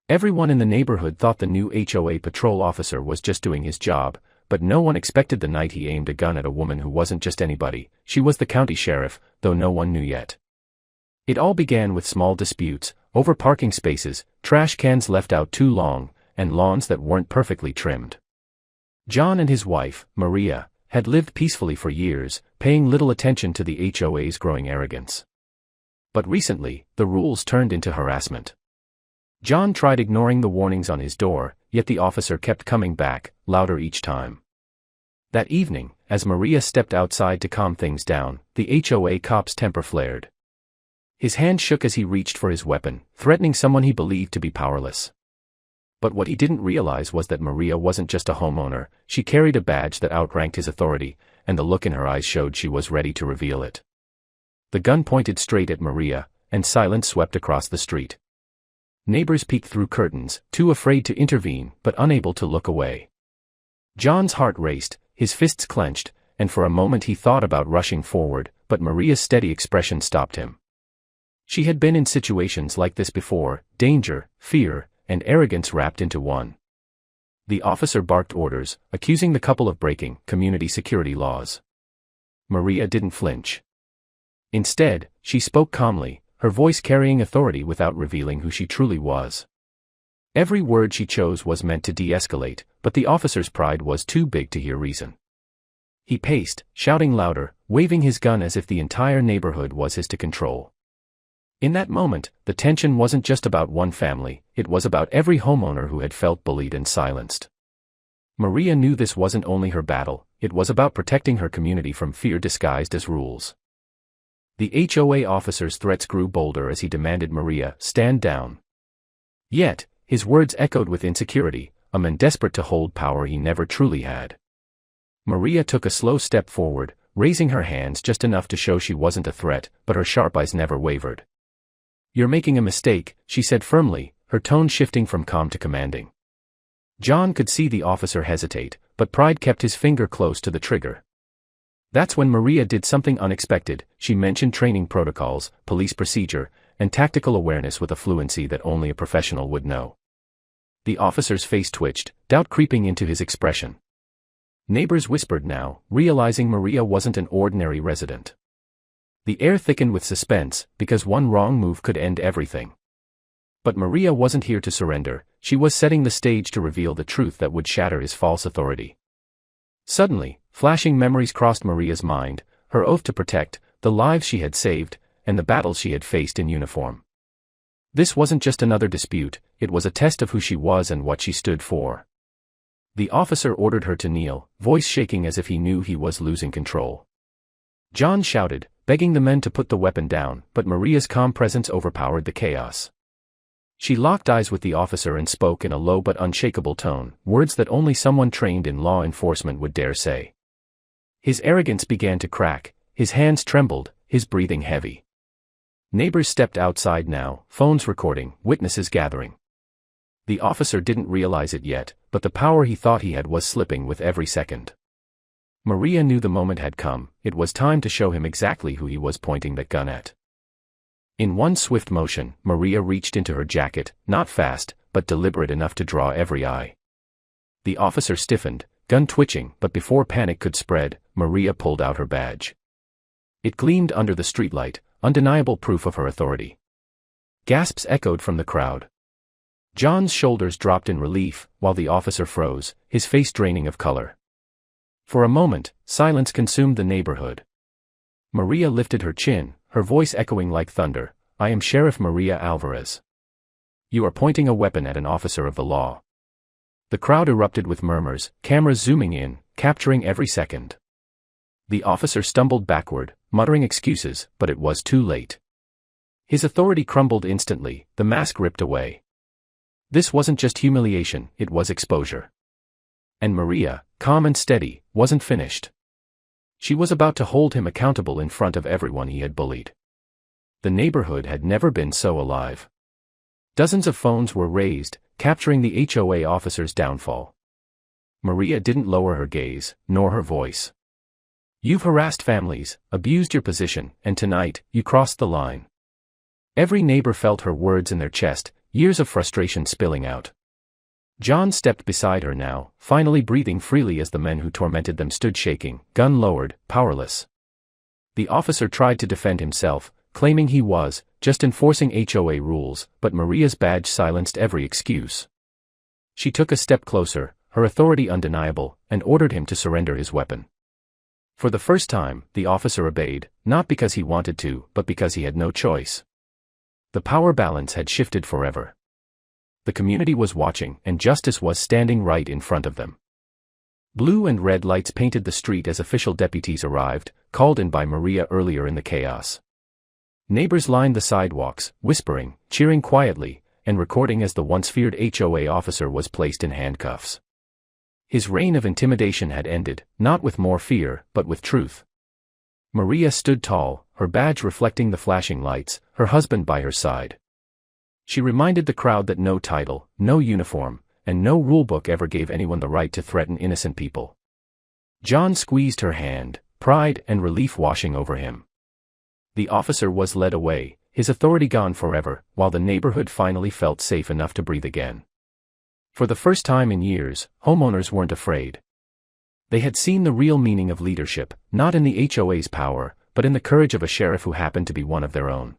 Everyone in the neighborhood thought the new HOA patrol officer was just doing his job, but no one expected the night he aimed a gun at a woman who wasn't just anybody. She was the county sheriff, though no one knew yet. It all began with small disputes over parking spaces, trash cans left out too long, and lawns that weren't perfectly trimmed. John and his wife, Maria, had lived peacefully for years, paying little attention to the HOA's growing arrogance. But recently, the rules turned into harassment. John tried ignoring the warnings on his door, yet the officer kept coming back, louder each time. That evening, as Maria stepped outside to calm things down, the HOA cop's temper flared. His hand shook as he reached for his weapon, threatening someone he believed to be powerless. But what he didn't realize was that Maria wasn't just a homeowner. She carried a badge that outranked his authority, and the look in her eyes showed she was ready to reveal it. The gun pointed straight at Maria, and silence swept across the street. Neighbors peeked through curtains, too afraid to intervene but unable to look away. John's heart raced, his fists clenched, and for a moment he thought about rushing forward, but Maria's steady expression stopped him. She had been in situations like this before: danger, fear, and arrogance wrapped into one. The officer barked orders, accusing the couple of breaking community security laws. Maria didn't flinch. Instead, she spoke calmly, her voice carrying authority without revealing who she truly was. Every word she chose was meant to de-escalate, but the officer's pride was too big to hear reason. He paced, shouting louder, waving his gun as if the entire neighborhood was his to control. In that moment, the tension wasn't just about one family, it was about every homeowner who had felt bullied and silenced. Maria knew this wasn't only her battle, it was about protecting her community from fear disguised as rules. The HOA officer's threats grew bolder as he demanded Maria stand down. Yet, his words echoed with insecurity, a man desperate to hold power he never truly had. Maria took a slow step forward, raising her hands just enough to show she wasn't a threat, but her sharp eyes never wavered. "You're making a mistake," she said firmly, her tone shifting from calm to commanding. John could see the officer hesitate, but pride kept his finger close to the trigger. That's when Maria did something unexpected. She mentioned training protocols, police procedure, and tactical awareness with a fluency that only a professional would know. The officer's face twitched, doubt creeping into his expression. Neighbors whispered now, realizing Maria wasn't an ordinary resident. The air thickened with suspense, because one wrong move could end everything. But Maria wasn't here to surrender, she was setting the stage to reveal the truth that would shatter his false authority. Suddenly, flashing memories crossed Maria's mind, her oath to protect, the lives she had saved, and the battles she had faced in uniform. This wasn't just another dispute, it was a test of who she was and what she stood for. The officer ordered her to kneel, voice shaking as if he knew he was losing control. John shouted, begging the men to put the weapon down, but Maria's calm presence overpowered the chaos. She locked eyes with the officer and spoke in a low but unshakable tone, words that only someone trained in law enforcement would dare say. His arrogance began to crack, his hands trembled, his breathing heavy. Neighbors stepped outside now, phones recording, witnesses gathering. The officer didn't realize it yet, but the power he thought he had was slipping with every second. Maria knew the moment had come, it was time to show him exactly who he was pointing that gun at. In one swift motion, Maria reached into her jacket, not fast, but deliberate enough to draw every eye. The officer stiffened, gun twitching, but before panic could spread, Maria pulled out her badge. It gleamed under the streetlight, undeniable proof of her authority. Gasps echoed from the crowd. John's shoulders dropped in relief, while the officer froze, his face draining of color. For a moment, silence consumed the neighborhood. Maria lifted her chin, her voice echoing like thunder. "I am Sheriff Maria Alvarez. You are pointing a weapon at an officer of the law." The crowd erupted with murmurs, cameras zooming in, capturing every second. The officer stumbled backward, muttering excuses, but it was too late. His authority crumbled instantly, the mask ripped away. This wasn't just humiliation, it was exposure. And Maria, calm and steady, wasn't finished. She was about to hold him accountable in front of everyone he had bullied. The neighborhood had never been so alive. Dozens of phones were raised, capturing the HOA officer's downfall. Maria didn't lower her gaze, nor her voice. "You've harassed families, abused your position, and tonight, you crossed the line." Every neighbor felt her words in their chest, years of frustration spilling out. John stepped beside her now, finally breathing freely as the men who tormented them stood shaking, gun lowered, powerless. The officer tried to defend himself, claiming he was just enforcing HOA rules, but Maria's badge silenced every excuse. She took a step closer, her authority undeniable, and ordered him to surrender his weapon. For the first time, the officer obeyed, not because he wanted to, but because he had no choice. The power balance had shifted forever. The community was watching, and justice was standing right in front of them. Blue and red lights painted the street as official deputies arrived, called in by Maria earlier in the chaos. Neighbors lined the sidewalks, whispering, cheering quietly, and recording as the once feared HOA officer was placed in handcuffs. His reign of intimidation had ended, not with more fear, but with truth. Maria stood tall, her badge reflecting the flashing lights, her husband by her side. She reminded the crowd that no title, no uniform, and no rulebook ever gave anyone the right to threaten innocent people. John squeezed her hand, pride and relief washing over him. The officer was led away, his authority gone forever, while the neighborhood finally felt safe enough to breathe again. For the first time in years, homeowners weren't afraid. They had seen the real meaning of leadership, not in the HOA's power, but in the courage of a sheriff who happened to be one of their own.